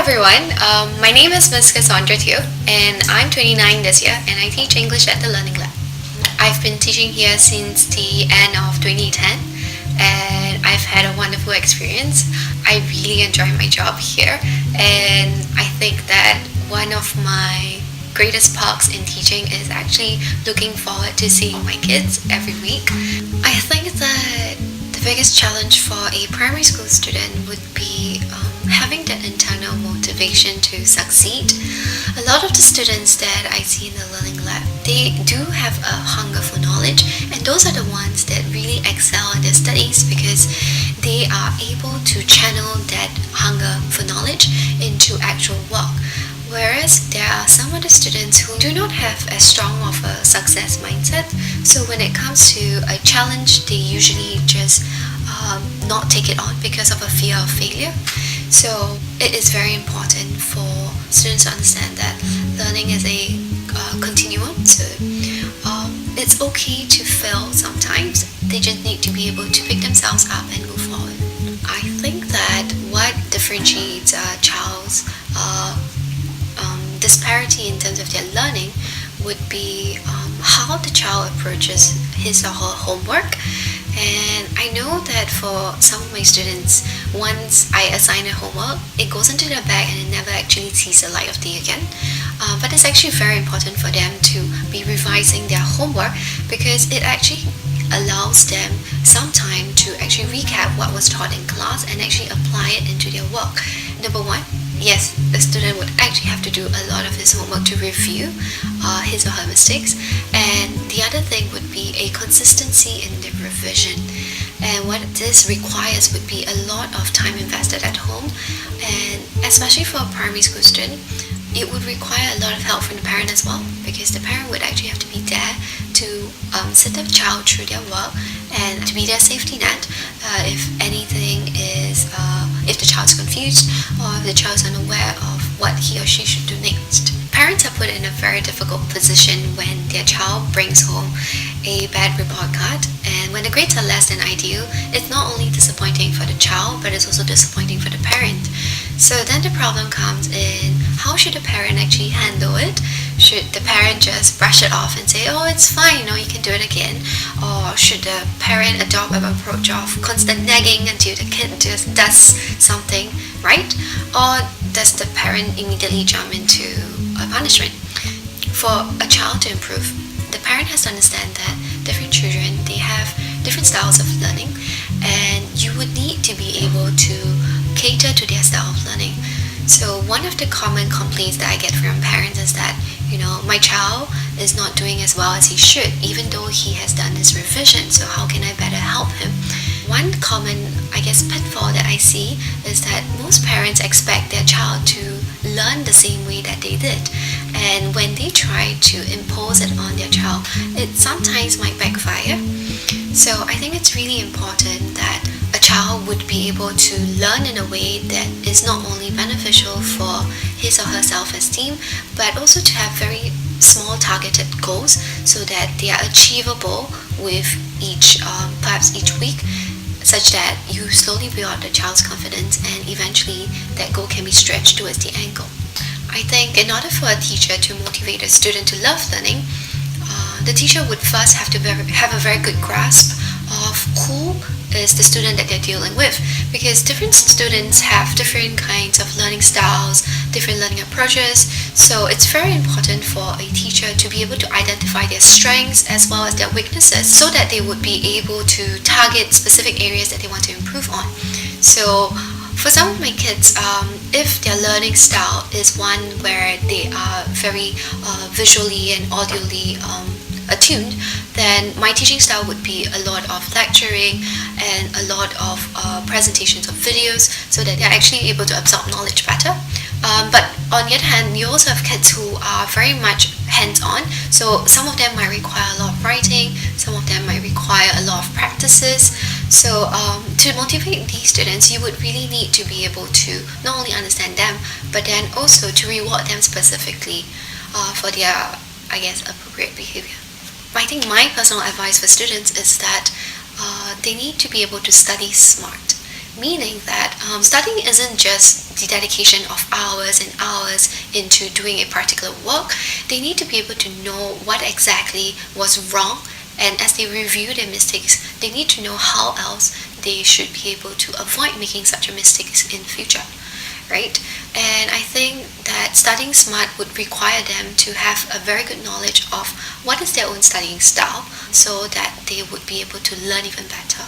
everyone. My name is Ms. Cassandra Teo, and I'm 29 this year, and I teach English at the Learning Lab. I've been teaching here since the end of 2010, and I've had a wonderful experience. I really enjoy my job here, and I think that one of my greatest perks in teaching is actually looking forward to seeing my kids every week. I think that the biggest challenge for a primary school student would be having that internal motivation to succeed. A lot of the students that I see in the Learning Lab, they do have a hunger for knowledge, and those are the ones that really excel in their studies because they are able to channel that hunger for knowledge into actual work. Whereas there are some of the students who do not have as strong of a success mindset, so when it comes to a challenge, they usually just not take it on because of a fear of failure. So it is very important for students to understand that learning is a continuum. So it's okay to fail sometimes. They just need to be able to pick themselves up and move forward. I think that what differentiates a child's disparity in terms of their learning would be how the child approaches his or her homework. And I know that for some of my students, once I assign a homework, it goes into their bag and it never actually sees the light of day again. But it's actually very important for them to be revising their homework because it actually allows them some time to actually recap what was taught in class and actually apply it into their work. Number one, yes, the student would actually have to do a lot of his homework to review his or her mistakes. And the other thing would be a consistency in the revision. And what this requires would be a lot of time invested at home. And especially for a primary school student, it would require a lot of help from the parent as well, because the parent would actually have to be there to sit the child through their work and to be their safety net if anything is, if the child's confused or if the child's unaware of what he or she should do next. Parents are put in a very difficult position when their child brings home a bad report card, and when the grades are less than ideal, it's not only disappointing for the child, but it's also disappointing for the parent. So then the problem comes in, how should the parent actually handle it? Should the parent just brush it off and say, oh, it's fine, you can do it again? Or should the parent adopt an approach of constant nagging until the kid just does something right? Or does the parent immediately jump into a punishment? For a child to improve, the parent has to understand that different children, they have different styles of learning, and you would need to be able to cater to their style of learning. So one of the common complaints that I get from parents is that, my child is not doing as well as he should, even though he has done his revision, so how can I better help him? One common, pitfall that I see is that most parents expect their child to learn the same way that they did. And when they try to impose it on their child, it sometimes might backfire. So I think it's really important that a child would be able to learn in a way that is not only beneficial for his or her self-esteem, but also to have very small targeted goals so that they are achievable with perhaps each week, such that you slowly build the child's confidence and eventually that goal can be stretched towards the end goal. I think in order for a teacher to motivate a student to love learning, the teacher would first have to have a very good grasp of who is the student that they're dealing with, because different students have different kinds of learning styles, different learning approaches. So it's very important for a teacher to be able to identify their strengths as well as their weaknesses so that they would be able to target specific areas that they want to improve on. So for some of my kids, if their learning style is one where they are very visually and audibly attuned, then my teaching style would be a lot of lecturing and a lot of presentations of videos so that they're actually able to absorb knowledge better. But on the other hand, you also have kids who are very much hands-on. So some of them might require a lot of writing, some of them might require a lot of practices. So to motivate these students, you would really need to be able to not only understand them, but then also to reward them specifically for their, appropriate behavior. I think my personal advice for students is that they need to be able to study smart. meaning that studying isn't just the dedication of hours and hours into doing a particular work. They need to be able to know what exactly was wrong, and as they review their mistakes, they need to know how else they should be able to avoid making such a mistakes in future, right? And I think that studying smart would require them to have a very good knowledge of what is their own studying style so that they would be able to learn even better.